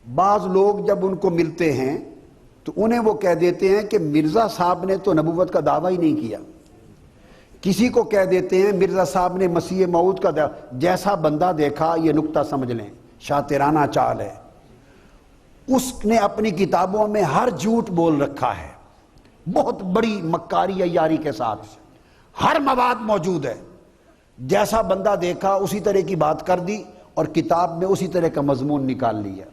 بعض لوگ جب ان کو ملتے ہیں تو انہیں وہ کہہ دیتے ہیں کہ مرزا صاحب نے تو نبوت کا دعویٰ ہی نہیں کیا. کسی کو کہہ دیتے ہیں مرزا صاحب نے مسیح موعود کا دعویٰ. جیسا بندہ دیکھا یہ نکتہ سمجھ لیں، شاطرانہ چال ہے. اس نے اپنی کتابوں میں ہر جھوٹ بول رکھا ہے، بہت بڑی مکاری عیاری کے ساتھ. ہر مواد موجود ہے. جیسا بندہ دیکھا اسی طرح کی بات کر دی اور کتاب میں اسی طرح کا مضمون نکال لیا.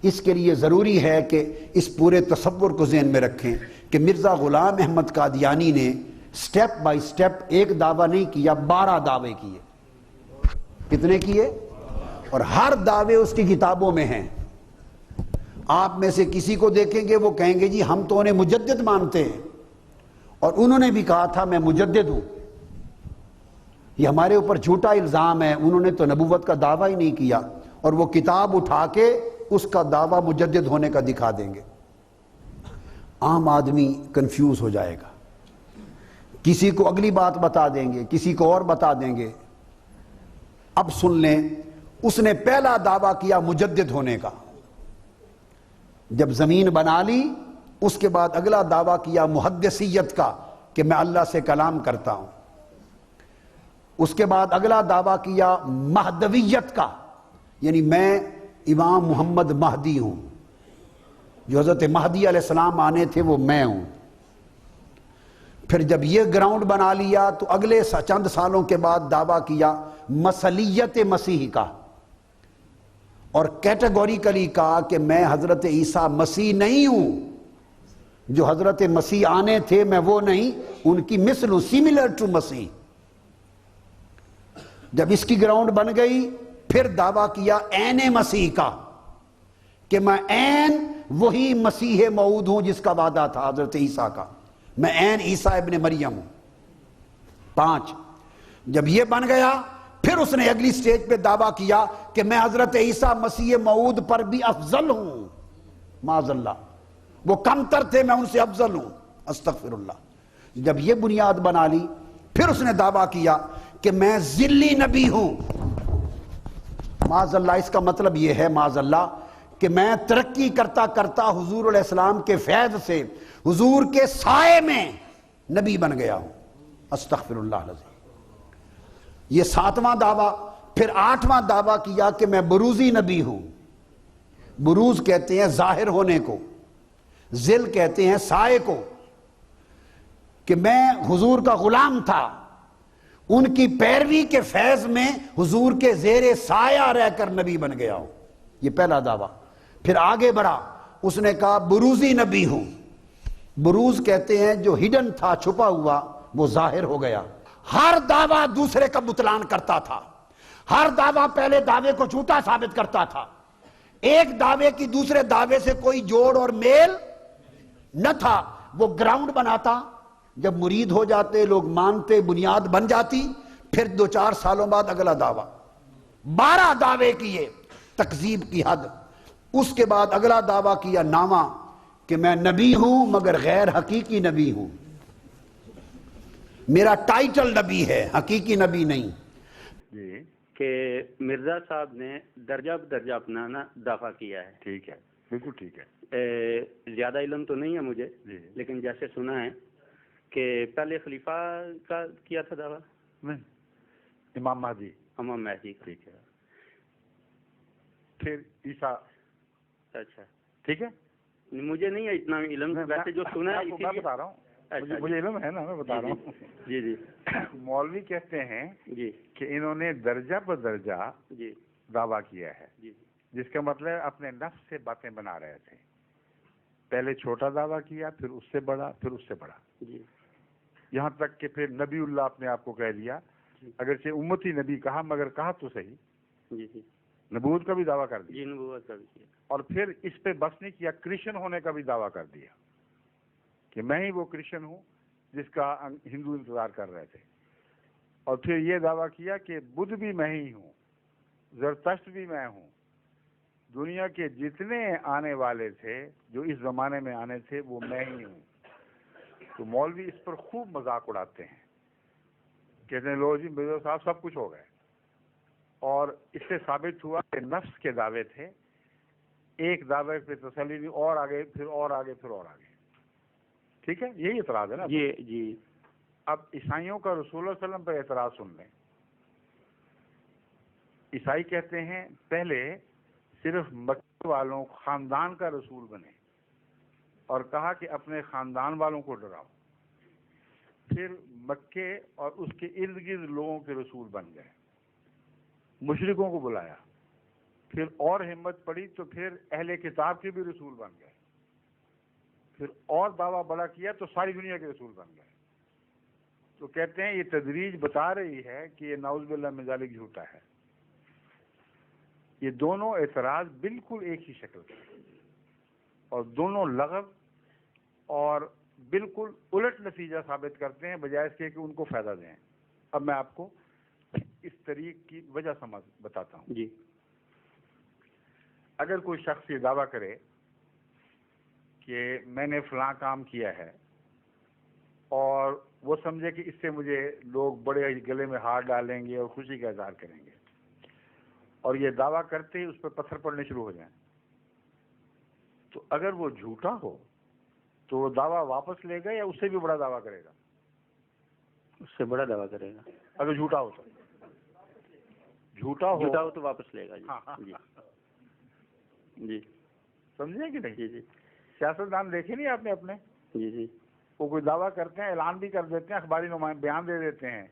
اس کے لیے ضروری ہے کہ اس پورے تصور کو ذہن میں رکھیں کہ مرزا غلام احمد قادیانی نے سٹیپ بائی سٹیپ ایک دعویٰ نہیں کیا، 12 دعوے کیے. کتنے کیے؟ اور ہر دعوے اس کی کتابوں میں ہیں. آپ میں سے کسی کو دیکھیں گے وہ کہیں گے جی ہم تو انہیں مجدد مانتے ہیں، اور انہوں نے بھی کہا تھا میں مجدد ہوں. یہ ہمارے اوپر جھوٹا الزام ہے. انہوں نے تو نبوت کا دعویٰ ہی نہیں کیا، اور وہ کتاب اٹھا کے اس کا دعویٰ مجدد ہونے کا دکھا دیں گے. عام آدمی کنفیوز ہو جائے گا. کسی کو اگلی بات بتا دیں گے، کسی کو اور بتا دیں گے. اب سن لیں، اس نے پہلا دعویٰ کیا مجدد ہونے کا. جب زمین بنا لی اس کے بعد اگلا دعویٰ کیا محدثیت کا کہ میں اللہ سے کلام کرتا ہوں. اس کے بعد اگلا دعویٰ کیا مہدویت کا، یعنی میں امام محمد مہدی ہوں، جو حضرت مہدی علیہ السلام آنے تھے وہ میں ہوں. پھر جب یہ گراؤنڈ بنا لیا تو اگلے چند سالوں کے بعد دعویٰ کیا مسیحیت مسیح کا، اور کیٹیگوریکلی کہا کہ میں حضرت عیسیٰ مسیح نہیں ہوں، جو حضرت مسیح آنے تھے میں وہ نہیں، ان کی مثل ہوں، سیملر ٹو مسیح. جب اس کی گراؤنڈ بن گئی پھر دعویٰ کیا عین مسیح کا، کہ میں عین وہی مسیح موعود ہوں جس کا وعدہ تھا حضرت عیسیٰ کا، میں عین عیسیٰ ابن مریم ہوں. 5. جب یہ بن گیا پھر اس نے اگلی سٹیج پہ دعویٰ کیا کہ میں حضرت عیسیٰ مسیح موعود پر بھی افضل ہوں. معاذ اللہ، وہ کم تر تھے میں ان سے افضل ہوں، استغفر اللہ. جب یہ بنیاد بنا لی پھر اس نے دعویٰ کیا کہ میں ذلی نبی ہوں. معاذ اللہ، اس کا مطلب یہ ہے معاذ اللہ کہ میں ترقی کرتا کرتا حضور علیہ السلام کے فیض سے حضور کے سائے میں نبی بن گیا ہوں. استغفر اللہ العظیم. یہ 7واں دعویٰ. پھر 8واں دعویٰ کیا کہ میں بروزی نبی ہوں. بروز کہتے ہیں ظاہر ہونے کو، ذل کہتے ہیں سائے کو، کہ میں حضور کا غلام تھا، ان کی پیروی کے فیض میں حضور کے زیر سایہ رہ کر نبی بن گیا ہوں. یہ پہلا دعویٰ. پھر آگے بڑھا، اس نے کہا بروزی نبی ہوں. بروز کہتے ہیں جو ہڈن تھا، چھپا ہوا، وہ ظاہر ہو گیا. ہر دعویٰ دوسرے کا بطلان کرتا تھا، ہر دعویٰ پہلے دعوے کو جھوٹا ثابت کرتا تھا. ایک دعوے کی دوسرے دعوے سے کوئی جوڑ اور میل نہ تھا. وہ گراؤنڈ بناتا، جب مرید ہو جاتے، لوگ مانتے، بنیاد بن جاتی، پھر 2-4 سالوں بعد اگلا دعویٰ. 12 دعوے کیے، تکذیب کی حد. اس کے بعد اگلا دعویٰ کیا نامہ کہ میں نبی ہوں مگر غیر حقیقی نبی ہوں، میرا ٹائٹل نبی ہے، حقیقی نبی نہیں. جی، کہ مرزا صاحب نے درجہ بدرجہ اپنانا دعویٰ کیا ہے. ٹھیک ہے، بالکل ٹھیک ہے. زیادہ علم تو نہیں ہے مجھے، لیکن جیسے سنا ہے کہ پہلے خلیفہ کا کیا تھا دعویٰ، نہیں، امام مہدی. امام مہدی کا. ٹھیک ہے. پھر عیسیٰ. اچھا، ٹھیک ہے. مجھے نہیں ہے اتنا علم، ویسے جو سنا ہے میں بتا رہا ہوں، مجھے علم ہے نا، میں بتا رہا ہوں. جی جی. مولوی کہتے ہیں جی کہ انہوں نے درجہ بدرجہ جی دعویٰ کیا ہے، جی جس کا مطلب اپنے نفس سے باتیں بنا رہے تھے. پہلے چھوٹا دعویٰ کیا، پھر اس سے بڑا، پھر اس سے بڑا، جی. یہاں تک کہ پھر نبی اللہ اپنے آپ کو کہہ دیا. اگرچہ امتی نبی کہا مگر کہا تو صحیح، جی جی. نبوت کا بھی دعویٰ کر دیا. جی، نبوت کا بھی کیا. اور پھر اس پہ بس نہیں کیا، کرسچن ہونے کا بھی دعویٰ کر دیا کہ میں ہی وہ کرسچن ہوں جس کا ہندو انتظار کر رہے تھے. اور پھر یہ دعویٰ کیا کہ بدھ بھی میں ہی ہوں، زرتشت بھی میں ہوں، دنیا کے جتنے آنے والے تھے جو اس زمانے میں آنے تھے وہ میں ہی ہوں. تو مولوی اس پر خوب مذاق اڑاتے ہیں، کہتے ہیں لو جی مرزا صاحب سب کچھ ہو گئے. اور اس سے ثابت ہوا کہ نفس کے دعوے تھے، ایک دعوے پہ تسلی نہیں، اور آگے پھر اور آگے پھر اور آگے. ٹھیک ہے، یہی اعتراض ہے نا. جی جی. اب عیسائیوں کا رسول اللہ علیہ وسلم پر اعتراض سن لیں. عیسائی کہتے ہیں پہلے صرف مکے والوں خاندان کا رسول بنے اور کہا کہ اپنے خاندان والوں کو ڈراؤ. پھر مکے اور اس کے ارد گرد لوگوں کے رسول بن گئے، مشرکوں کو بلایا. پھر اور ہمت پڑی تو پھر اہل کتاب کے بھی رسول بن گئے. پھر اور دعویٰ بڑا کیا تو ساری دنیا کے رسول بن گئے. تو کہتے ہیں یہ تدریج بتا رہی ہے کہ یہ نعوذ باللہ من ذالک جھوٹا ہے. یہ دونوں اعتراض بالکل ایک ہی شکل کے اور دونوں لغو اور بالکل الٹ نتیجہ ثابت کرتے ہیں بجائے اس کے کہ ان کو فائدہ دیں. اب میں آپ کو اس طریق کی وجہ بتاتا ہوں. جی. اگر کوئی شخص یہ دعویٰ کرے کہ میں نے فلاں کام کیا ہے اور وہ سمجھے کہ اس سے مجھے لوگ بڑے گلے میں ہار ڈالیں گے اور خوشی کا اظہار کریں گے، اور یہ دعویٰ کرتے ہی اس پہ پتھر پڑنے شروع ہو جائیں، تو اگر وہ جھوٹا ہو تو وہ دعویٰ واپس لے گا یا اس سے بھی بڑا دعویٰ کرے گا؟ اس سے بڑا دعویٰ کرے گا. اگر جھوٹا ہو تو جھوٹا ہو تو واپس لے گا. جی جی. سمجھے کہ نہیں؟ جی جی. سیاستدان دیکھے نہیں آپ نے اپنے؟ جی جی. وہ کوئی دعویٰ کرتے ہیں، اعلان بھی کر دیتے ہیں، اخباری بیان دے دیتے ہیں،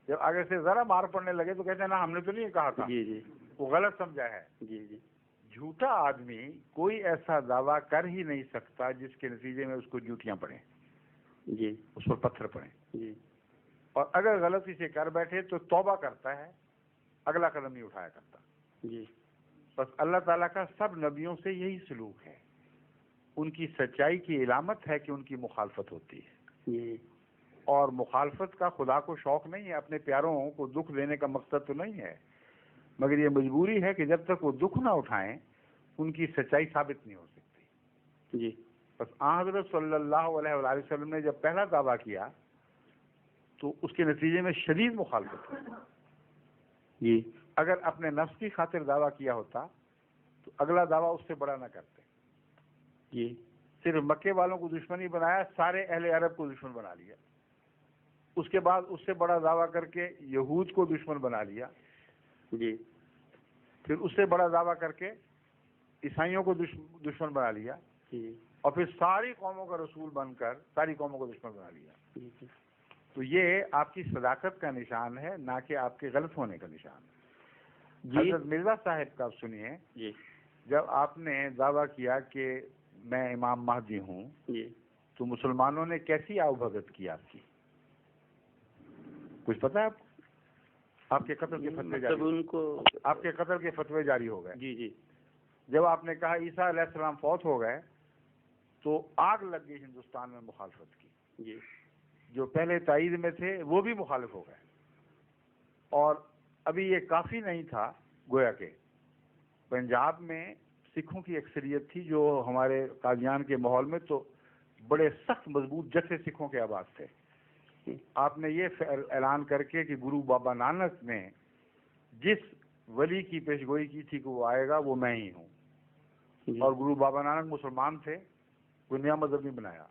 جب آگے سے ذرا مار پڑنے لگے تو کہتے ہیں نا ہم نے تو نہیں کہا تھا، جی جی. وہ غلط سمجھا ہے. جی جی. جھوٹا آدمی کوئی ایسا دعویٰ کر ہی نہیں سکتا جس کے نتیجے میں اس کو جوتیاں پڑیں، جی اس پر پتھر پڑیں. جی. اور اگر غلطی سے کر بیٹھے تو توبہ کرتا ہے، اگلا قدم نہیں اٹھایا کرتا. جی. بس اللہ تعالیٰ کا سب نبیوں سے یہی سلوک ہے. ان کی سچائی کی علامت ہے کہ ان کی مخالفت ہوتی ہے. جی. اور مخالفت کا خدا کو شوق نہیں ہے، اپنے پیاروں کو دکھ دینے کا مقصد تو نہیں ہے، مگر یہ مجبوری ہے کہ جب تک وہ دکھ نہ اٹھائیں ان کی سچائی ثابت نہیں ہو سکتی. جی. بس حضرت صلی اللہ علیہ وآلہ وسلم نے جب پہلا دعویٰ کیا تو اس کے نتیجے میں شدید مخالفت ہوئی. جی. اگر اپنے نفس کی خاطر دعویٰ کیا ہوتا تو اگلا دعویٰ اس سے بڑا نہ کرتے. جی. صرف مکے والوں کو دشمنی بنایا، سارے اہل عرب کو دشمن بنا لیا. اس کے بعد اس سے بڑا دعویٰ کر کے یہود کو دشمن بنا لیا. جی. پھر اس سے بڑا دعویٰ کر کے عیسائیوں کو دشمن بنا لیا. جی. اور پھر ساری قوموں کا رسول بن کر ساری قوموں کو دشمن بنا لیا. جی. تو یہ آپ کی صداقت کا نشان ہے، نہ کہ آپ کے غلط ہونے کا نشان ہے. جی. حضرت مرزا صاحب کا آپ سنیے. جی. جب آپ نے دعویٰ کیا کہ میں امام مہدی ہوں جی. تو مسلمانوں نے کیسی آؤ بھگت کی آپ کی؟ کچھ پتا ہے آپ کو؟ آپ کے قتل کے فتوے جاری ان کو آپ کے قتل کے فتوے جاری ہو گئے. جی جی. جب آپ نے کہا عیسیٰ علیہ السلام فوت ہو گئے تو آگ لگ گئی ہندوستان میں مخالفت کی. جی. جو پہلے تائید میں تھے وہ بھی مخالف ہو گئے. اور ابھی یہ کافی نہیں تھا، گویا کہ پنجاب میں سکھوں کی اکثریت تھی جو ہمارے قادیان کے ماحول میں تو بڑے سخت مضبوط جتھے سکھوں کے آباد تھے. آپ نے یہ اعلان کر کے کہ گرو بابا نانک نے جس ولی کی پیشگوئی کی تھی کہ وہ آئے گا وہ میں ہی ہوں. اور گرو بابا نانک مسلمان تھے، کوئی نیا مذہب نہیں بنایا،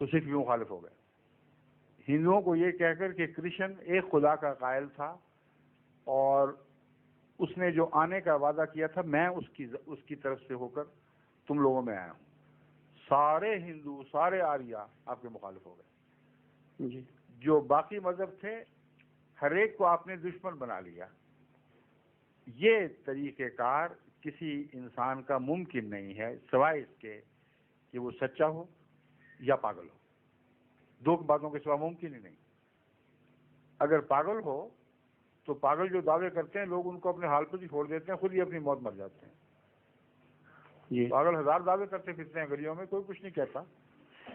تو سکھ بھی مخالف ہو گئے. ہندوؤں کو یہ کہہ کر کہ کرشن ایک خدا کا قائل تھا اور اس نے جو آنے کا وعدہ کیا تھا میں اس کی طرف سے ہو کر تم لوگوں میں آیا ہوں، سارے ہندو سارے آریہ آپ کے مخالف ہو گئے. جی. جو باقی مذہب تھے ہر ایک کو آپ نے دشمن بنا لیا. یہ طریقہ کار کسی انسان کا ممکن نہیں ہے سوائے اس کے کہ وہ سچا ہو یا پاگل ہو. دو باتوں کے سوا ممکن ہی نہیں. اگر پاگل ہو تو پاگل جو دعوے کرتے ہیں لوگ ان کو اپنے حال پر ہی چھوڑ دیتے ہیں، خود ہی اپنی موت مر جاتے ہیں. جی. پاگل ہزار دعوے کرتے پھرتے ہیں گلیوں میں، کوئی کچھ نہیں کہتا،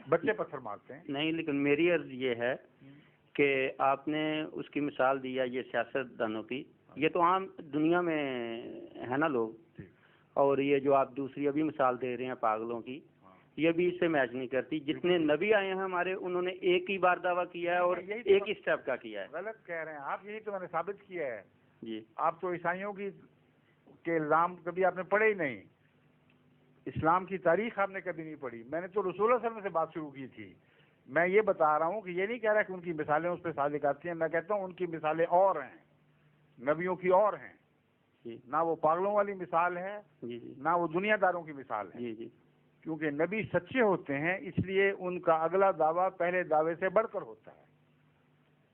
بچے پتھر مارتے ہیں. نہیں، لیکن میری عرض یہ ہے کہ آپ نے اس کی مثال دیا یہ سیاست دانوں کی، یہ تو عام دنیا میں ہے نا لوگ، اور یہ جو آپ دوسری ابھی مثال دے رہے ہیں پاگلوں کی، یہ بھی اس سے میچ نہیں کرتی. جتنے نبی آئے ہیں ہمارے انہوں نے ایک ہی بار دعویٰ کیا ہے اور ایک ہی اسٹیپ کا کیا ہے. غلط کہہ رہے ہیں آپ، یہی تو میں نے ثابت کیا ہے. جی. آپ تو عیسائیوں کے الزام کبھی آپ نے پڑھے ہی نہیں. اسلام کی تاریخ آپ نے کبھی نہیں پڑھی. میں نے تو رسول اللہ صلی اللہ علیہ وسلم سے بات شروع کی تھی. میں یہ بتا رہا ہوں کہ یہ نہیں کہہ رہا کہ ان کی مثالیں اس پہ صادق آتی ہیں. میں کہتا ہوں ان کی مثالیں اور ہیں, نبیوں کی اور ہیں. جی نہ وہ پاگلوں والی مثال ہے, جی جی نہ وہ دنیا داروں کی مثال ہے. جی جی کیونکہ نبی سچے ہوتے ہیں, اس لیے ان کا اگلا دعویٰ پہلے دعوے سے بڑھ کر ہوتا ہے.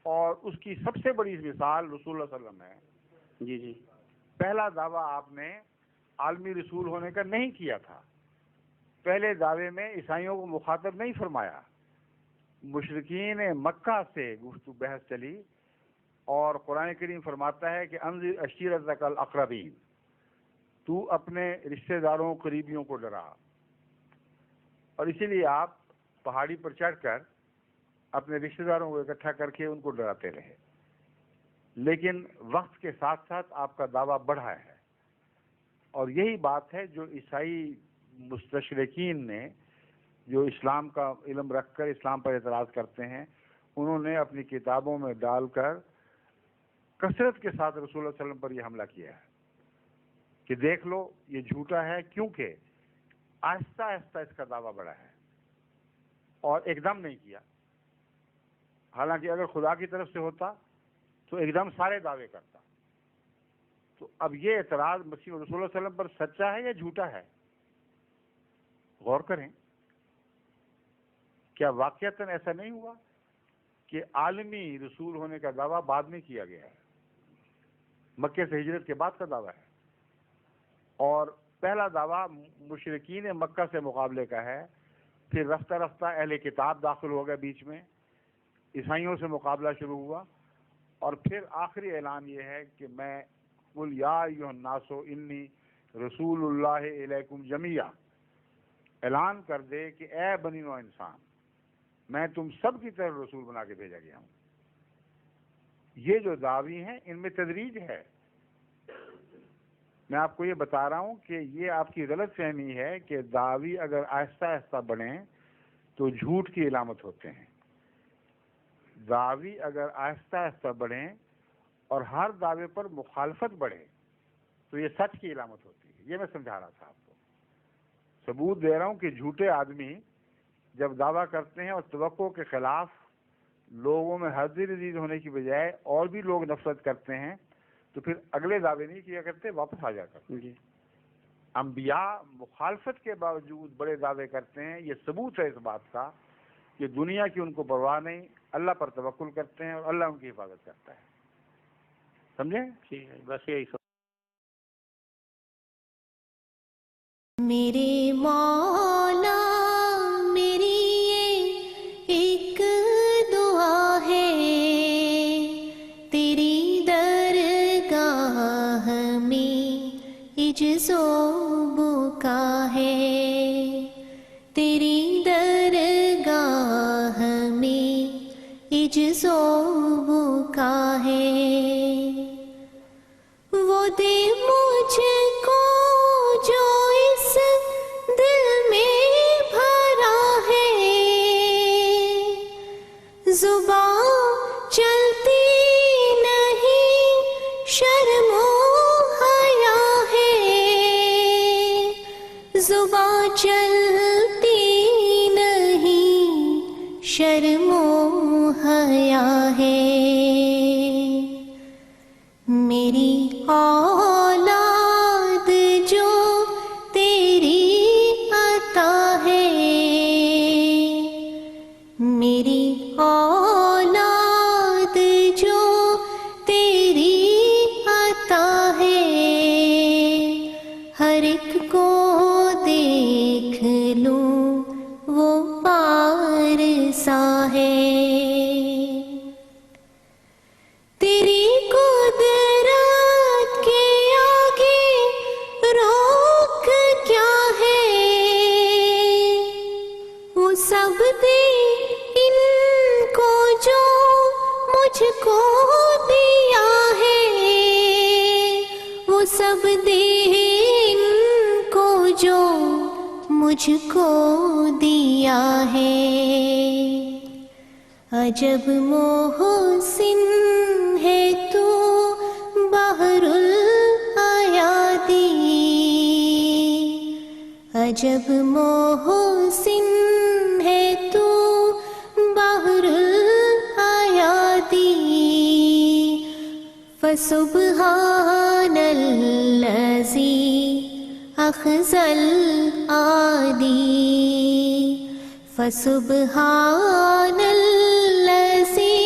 اور اس کی سب سے بڑی مثال رسول اللہ صلی اللہ علیہ وسلم ہے. جی جی پہلا دعویٰ آپ نے عالمی رسول ہونے کا نہیں کیا تھا. پہلے دعوے میں عیسائیوں کو مخاطب نہیں فرمایا. مشرکین مکہ سے گفتگو بحث چلی, اور قرآن کریم فرماتا ہے کہ انذر عشیرتک الاقربین, تو اپنے رشتہ داروں قریبیوں کو ڈرا. اور اسی لیے آپ پہاڑی پر چڑھ کر اپنے رشتہ داروں کو اکٹھا کر کے ان کو ڈراتے رہے. لیکن وقت کے ساتھ ساتھ آپ کا دعویٰ بڑھا ہے, اور یہی بات ہے جو عیسائی مستشرقین نے, جو اسلام کا علم رکھ کر اسلام پر اعتراض کرتے ہیں, انہوں نے اپنی کتابوں میں ڈال کر کثرت کے ساتھ رسول اللہ صلی اللہ علیہ وسلم پر یہ حملہ کیا ہے کہ دیکھ لو یہ جھوٹا ہے, کیونکہ آہستہ آہستہ اس کا دعویٰ بڑھا ہے اور ایک دم نہیں کیا. حالانکہ اگر خدا کی طرف سے ہوتا تو ایک دم سارے دعوے کرتا. تو اب یہ اعتراض مسیح رسول اللہ صلی اللہ علیہ وسلم پر سچا ہے یا جھوٹا ہے؟ غور کریں. کیا واقعتاً ایسا نہیں ہوا کہ عالمی رسول ہونے کا دعویٰ بعد میں کیا گیا ہے؟ مکے سے ہجرت کے بعد کا دعویٰ ہے, اور پہلا دعویٰ مشرکین مکہ سے مقابلے کا ہے. پھر رفتہ رفتہ اہل کتاب داخل ہو گئے بیچ میں, عیسائیوں سے مقابلہ شروع ہوا, اور پھر آخری اعلان یہ ہے کہ میں قل یا ایھا الناس انی رسول اللہ الیکم جمیعا, اعلان کر دے کہ اے بنی نوع انسان, میں تم سب کی طرف رسول بنا کے بھیجا گیا ہوں. یہ جو دعوی ہیں ان میں تدریج ہے. میں آپ کو یہ بتا رہا ہوں کہ یہ آپ کی غلط فہمی ہے کہ دعوی اگر آہستہ آہستہ بڑھیں تو جھوٹ کی علامت ہوتے ہیں. دعوی اگر آہستہ آہستہ بڑھیں اور ہر دعوے پر مخالفت بڑھے تو یہ سچ کی علامت ہوتی ہے. یہ میں سمجھا رہا تھا آپ کو. ثبوت دے رہا ہوں کہ جھوٹے آدمی جب دعویٰ کرتے ہیں اور توقع کے خلاف لوگوں میں حاضر عزیز ہونے کی بجائے اور بھی لوگ نفرت کرتے ہیں, تو پھر اگلے دعوے نہیں کیا کرتے, واپس آ جا کرتے. جی انبیاء مخالفت کے باوجود بڑے دعوے کرتے ہیں. یہ ثبوت ہے اس بات کا کہ دنیا کی ان کو پرواہ نہیں, اللہ پر توکل کرتے ہیں اور اللہ ان کی حفاظت کرتا ہے. سمجھے؟ ٹھیک ہے, بس یہی سب. میرے مولا میری یہ ایک دعا ہے, تیری درگاہ میں عجز و بکا ہے, تیری درگاہ میں عجز و بکا ہے. وہ دے مجھ کو جو اس دل میں بھرا ہے, زبان چلتی نہیں شرم و حیا ہے, زبان چلتی نہیں شرم و حیا ہے. میری اولاد جو تیری عطا ہے, میری اولاد جو تیری عطا ہے, ہر ایک کو دیکھ لوں وہ پارسا ہے. تیری قدرت کے آگے روک کیا ہے, وہ سب دے ان کو جو مجھ کو دیا ہے, وہ سب دے ان کو جو مجھ کو دیا ہے. عجب محسن ہے تو بحر الایادی, عجب محسن ہے تو بحر الحیاتی فسبحان الذی اخذ العادی فسبحان الذی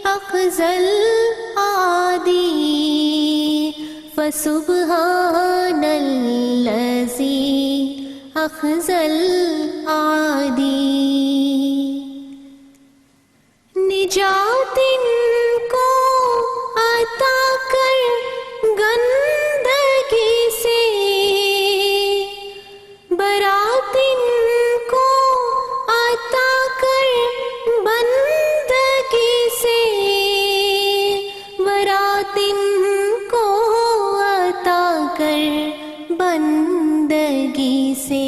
اخذ العادی فسبحان الذی اخذ العادی نجات ان کو عطا کر گندگی سے برات ان کو عطا کر بندگی سے برات ان کو عطا کر بندگی سے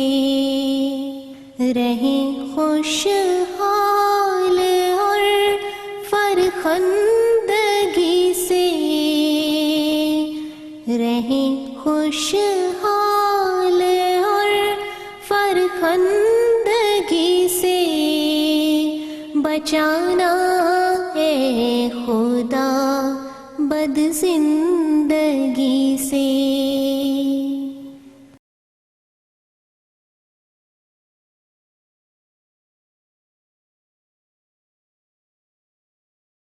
رہیں خوشحال اور فرخندگی سے رہیں خوشحال اور فرخندگی سے بچانا اے خدا بد زندگی سے